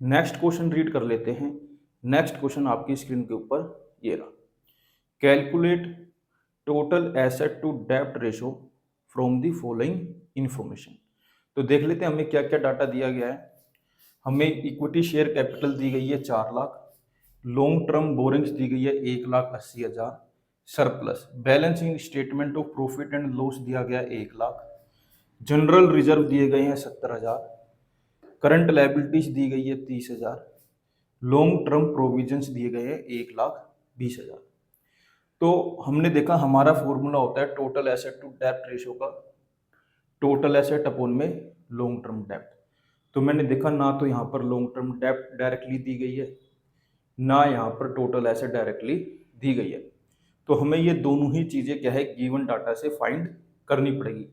Next question read कर लेते हैं। नेक्स्ट क्वेश्चन आपकी स्क्रीन के ऊपर ये रहा। कैलकुलेट टोटल एसेट टू डेब्ट ratio from the following information. तो देख लेते हैं हमें क्या क्या डाटा दिया गया है। हमें इक्विटी शेयर कैपिटल दी गई है 4 लाख, लॉन्ग टर्म बोरिंग्स दी गई है 1,80,000, surplus balancing statement of profit and loss दिया गया 1 लाख, जनरल रिजर्व दिए गए हैं 70,000, करंट लायबिलिटीज दी गई है 30,000, लॉन्ग टर्म प्रोविजंस दिए गए हैं 1,20,000। तो हमने देखा हमारा फॉर्मूला होता है टोटल एसेट टू डेब्ट रेशियो का, टोटल एसेट अपॉन में लॉन्ग टर्म डेब्ट। तो मैंने देखा ना तो यहाँ पर लॉन्ग टर्म डेब्ट डायरेक्टली दी गई है, ना यहाँ पर टोटल एसेट डायरेक्टली दी गई है। तो हमें ये दोनों ही चीजें क्या है गिवन डाटा से फाइंड करनी पड़ेगी।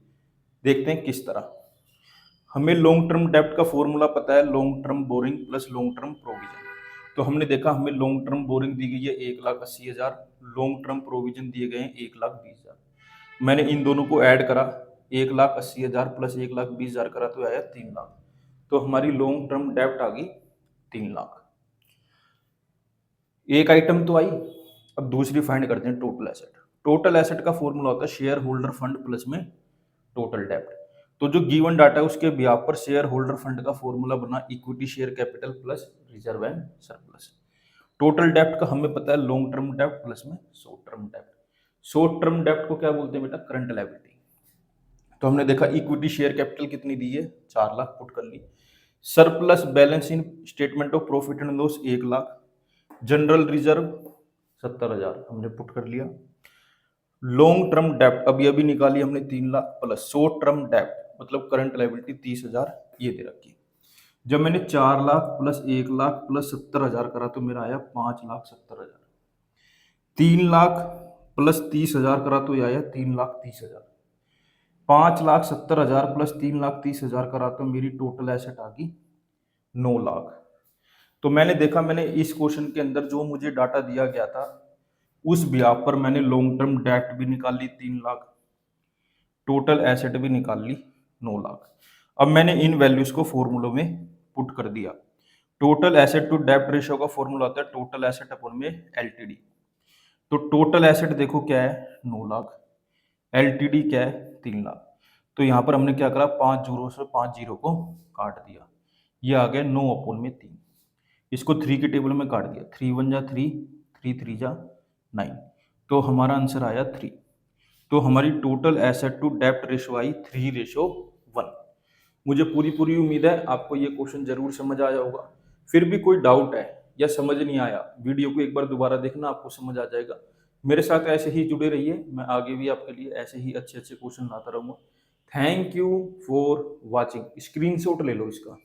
देखते हैं किस तरह। हमें लॉन्ग टर्म डेब्ट का फॉर्मूला पता है, long term borrowing plus long term provision. तो हमने देखा हमें लॉन्ग टर्म बोरिंग दी गई है 1,80,000, लॉन्ग टर्म प्रोविजन दिए गए हैं 1,20,000। मैंने इन दोनों को ऐड करा, 1,80,000 प्लस 1,20,000 करा तो आया 3 लाख। तो हमारी लॉन्ग टर्म डेब्ट आ गई 3 लाख। एक आइटम तो आई। अब दूसरी फाइंड करते हैं टोटल एसेट। टोटल एसेट का फॉर्मूला होता है शेयर होल्डर फंड प्लस में टोटल डेब्ट। तो जो गिवन डाटा है उसके बिहाफ पर शेयर होल्डर फंड का फॉर्मूला बना equity share capital plus reserve and surplus. Total डेब्ट का हमें पता है लॉन्ग टर्म डेब्ट प्लस में शॉर्ट टर्म डेब्ट। शॉर्ट टर्म डेब्ट को क्या बोलते हैं बेटा, करंट लायबिलिटी। तो हमने देखा इक्विटी शेयर कैपिटल कितनी दी है 4 लाख, पुट कर ली। Surplus balance in statement of profit and loss 1 lakh, general reserve 70,000 हमने पुट कर लिया। लॉन्ग टर्म डेब्ट अभी अभी निकाली हमने 3 लाख, प्लस शॉर्ट टर्म डेब्ट मतलब करंट लायबिलिटी 30,000 ये दे रखी। जब मैंने 4 लाख प्लस 1 लाख प्लस 70,000 करा तो मेरा आया 5,70,000। 3 लाख प्लस 30,000 करा तो ये आया 3,30,000। 5,70,000 प्लस 3,30,000 करा तो मेरी टोटल एसेट आ गई 9 लाख। तो मैंने देखा मैंने इस क्वेश्चन के अंदर जो मुझे डाटा दिया गया था उस बिहाफ पर मैंने लॉन्ग टर्म डेब्ट भी निकाल ली 3 लाख, टोटल एसेट भी निकाल ली 9 लाख। अब मैंने इन वैल्यूज को फॉर्मूलों में पुट कर दिया। टोटल एसेट टू डेब्ट रेशियो का फॉर्मूला होता है टोटल एसेट अपॉन में एलटीडी। तो टोटल एसेट देखो क्या है 9 लाख, एलटीडी क्या है 3 लाख। तो यहाँ पर हमने क्या करा 5 जीरो से 5 जीरो को काट दिया, ये आ गया 9 अपॉन में 3। इसको 3 के टेबल में काट दिया, 3 1 जा 3, 3 3 जा 9। तो हमारा आंसर आया 3। तो हमारी टोटल एसेट टू डेब्ट रेशो आई 3:1। मुझे पूरी पूरी उम्मीद है आपको ये क्वेश्चन जरूर समझ आया होगा। फिर भी कोई डाउट है या समझ नहीं आया, वीडियो को एक बार दोबारा देखना, आपको समझ आ जाएगा। मेरे साथ ऐसे ही जुड़े रहिए, मैं आगे भी आपके लिए ऐसे ही अच्छे अच्छे क्वेश्चन लाता रहूँगा। Thank you for watching. Screenshot ले लो इसका।